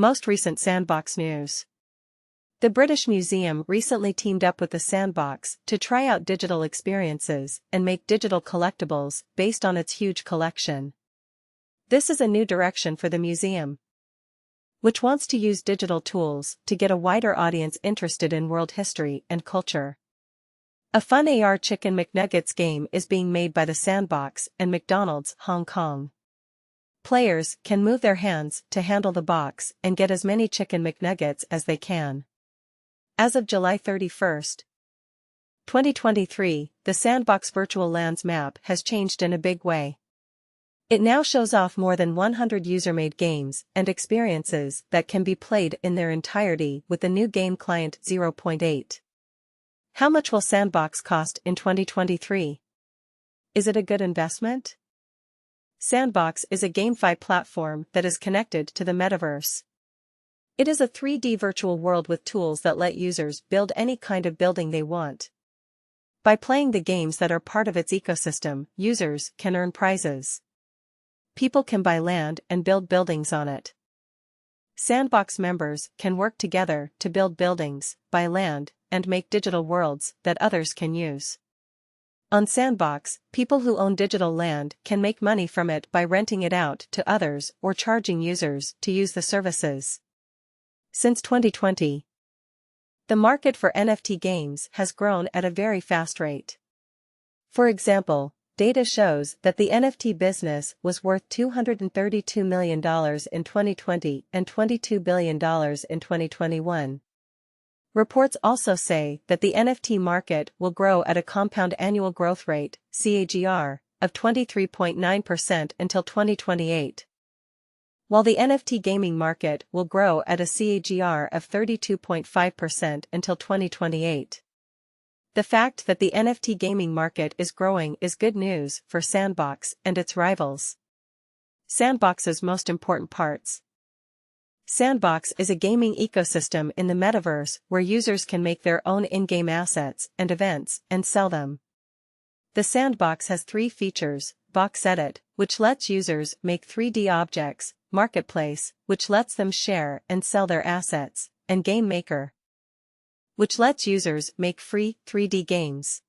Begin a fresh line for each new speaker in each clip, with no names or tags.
Most recent Sandbox news. The British Museum recently teamed up with the Sandbox to try out digital experiences and make digital collectibles based on its huge collection. This is a new direction for the museum, which wants to use digital tools to get a wider audience interested in world history and culture. A fun AR Chicken McNuggets game is being made by the Sandbox and McDonald's Hong Kong. Players can move their hands to handle the box and get as many Chicken McNuggets as they can. As of July 31, 2023, the Sandbox Virtual Lands map has changed in a big way. It now shows off more than 100 user-made games and experiences that can be played in their entirety with the new game client 0.8. How much will Sandbox cost in 2023? Is it a good investment? Sandbox is a GameFi platform that is connected to the metaverse. It is a 3D virtual world with tools that let users build any kind of building they want. By playing the games that are part of its ecosystem, users can earn prizes. People can buy land and build buildings on it. Sandbox members can work together to build buildings, buy land, and make digital worlds that others can use. On Sandbox, people who own digital land can make money from it by renting it out to others or charging users to use the services. Since 2020, the market for NFT games has grown at a very fast rate. For example, data shows that the NFT business was worth $232 million in 2020 and $22 billion in 2021. Reports also say that the NFT market will grow at a compound annual growth rate, CAGR, of 23.9% until 2028. While the NFT gaming market will grow at a CAGR of 32.5% until 2028. The fact that the NFT gaming market is growing is good news for Sandbox and its rivals. Sandbox's most important parts. Sandbox is a gaming ecosystem in the metaverse where users can make their own in-game assets and events and sell them. The Sandbox has 3 features: Box Edit, which lets users make 3D objects, Marketplace, which lets them share and sell their assets, and Game Maker, which lets users make free 3D games.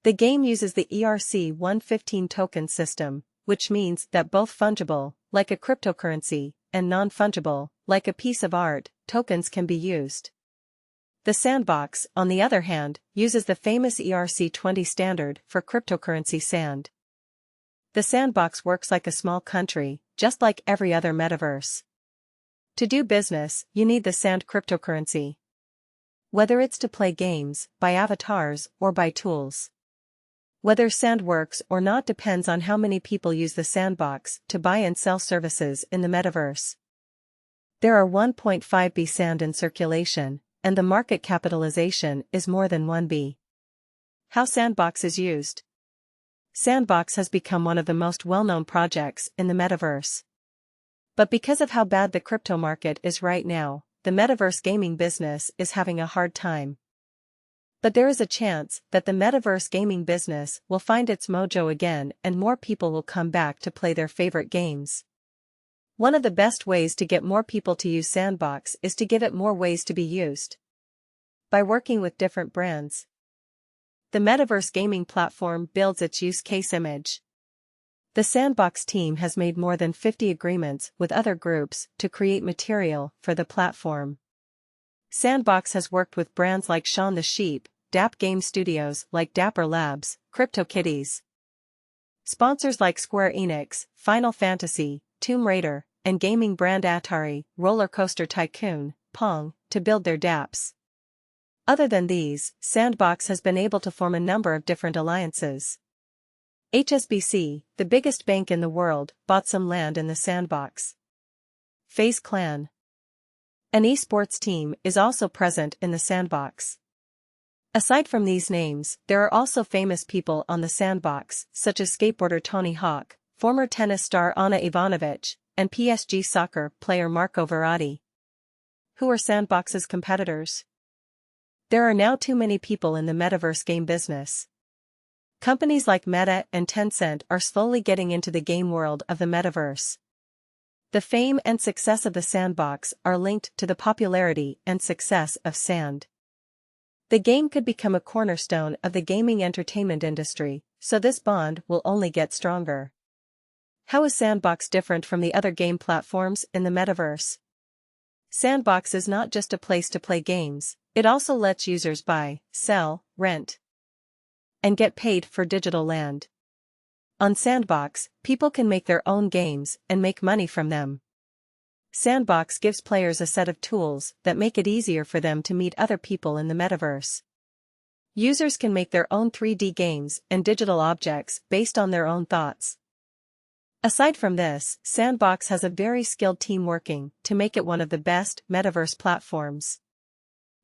The game uses the ERC-115 token system, which means that both fungible, like a cryptocurrency, and non-fungible, like a piece of art, tokens can be used. The Sandbox, on the other hand, uses the famous ERC-20 standard for cryptocurrency SAND. The Sandbox works like a small country, just like every other metaverse. To do business, you need the SAND cryptocurrency. Whether it's to play games, buy avatars, or buy tools. Whether SAND works or not depends on how many people use the Sandbox to buy and sell services in the metaverse. There are 1.5 B SAND in circulation, and the market capitalization is more than 1 B. How Sandbox is used. Sandbox has become one of the most well-known projects in the metaverse. But because of how bad the crypto market is right now, the metaverse gaming business is having a hard time. But there is a chance that the metaverse gaming business will find its mojo again and more people will come back to play their favorite games. One of the best ways to get more people to use Sandbox is to give it more ways to be used. By working with different brands. The metaverse gaming platform builds its use case image. The Sandbox team has made more than 50 agreements with other groups to create material for the platform. Sandbox has worked with brands like Shaun the Sheep, DApp Game Studios like Dapper Labs, CryptoKitties. Sponsors like Square Enix, Final Fantasy, Tomb Raider, and gaming brand Atari, Roller Coaster Tycoon, Pong, to build their dApps. Other than these, Sandbox has been able to form a number of different alliances. HSBC, the biggest bank in the world, bought some land in the Sandbox. FaZe Clan. An esports team is also present in the Sandbox. Aside from these names, there are also famous people on the Sandbox, such as skateboarder Tony Hawk, former tennis star Ana Ivanovic, and PSG soccer player Marco Verratti. Who are Sandbox's competitors? There are now too many people in the metaverse game business. Companies like Meta and Tencent are slowly getting into the game world of the metaverse. The fame and success of the Sandbox are linked to the popularity and success of Sand. The game could become a cornerstone of the gaming entertainment industry, so this bond will only get stronger. How is Sandbox different from the other game platforms in the metaverse? Sandbox is not just a place to play games, it also lets users buy, sell, rent, and get paid for digital land. On Sandbox, people can make their own games and make money from them. Sandbox gives players a set of tools that make it easier for them to meet other people in the metaverse. Users can make their own 3D games and digital objects based on their own thoughts. Aside from this, Sandbox has a very skilled team working to make it one of the best metaverse platforms.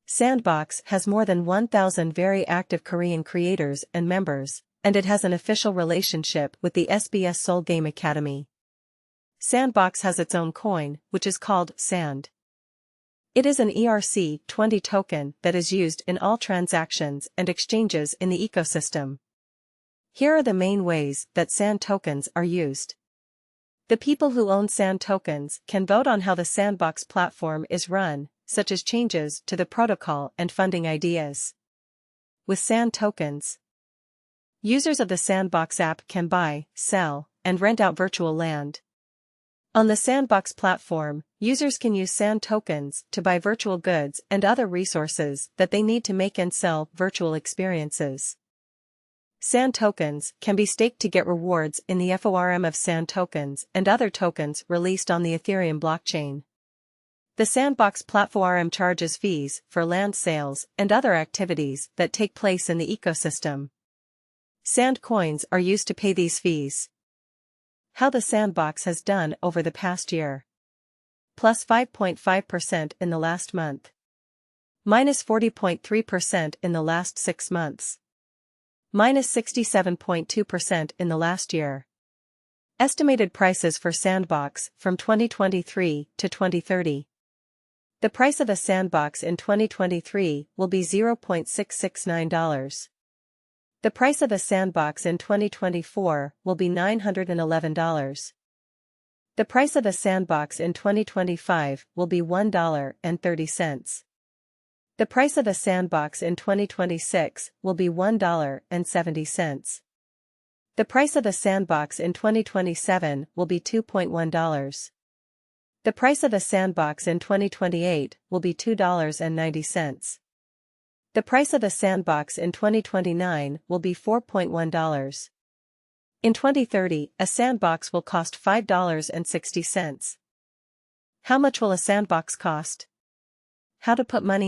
Sandbox has more than 1,000 very active Korean creators and members, and it has an official relationship with the SBS Seoul Game Academy. Sandbox has its own coin, which is called Sand. It is an ERC-20 token that is used in all transactions and exchanges in the ecosystem. Here are the main ways that Sand tokens are used. The people who own Sand tokens can vote on how the Sandbox platform is run, such as changes to the protocol and funding ideas. With Sand tokens, users of the Sandbox app can buy, sell, and rent out virtual land. On the Sandbox platform, users can use Sand tokens to buy virtual goods and other resources that they need to make and sell virtual experiences. Sand tokens can be staked to get rewards in the FORM of Sand tokens and other tokens released on the Ethereum blockchain. The Sandbox platform charges fees for land sales and other activities that take place in the ecosystem. Sand coins are used to pay these fees. How the Sandbox has done over the past year. Plus 5.5% in the last month. Minus 40.3% in the last 6 months. Minus 67.2% in the last year. Estimated prices for Sandbox from 2023 to 2030. The price of a Sandbox in 2023 will be $0.669. The price of a Sandbox in 2024 will be $911. The price of a Sandbox in 2025 will be $1.30. The price of a Sandbox in 2026 will be $1.70. The price of a Sandbox in 2027 will be $2.1. The price of a Sandbox in 2028 will be $2.90. The price of a Sandbox in 2029 will be $4.1. In 2030, a Sandbox will cost $5.60. How much will a Sandbox cost? How to put money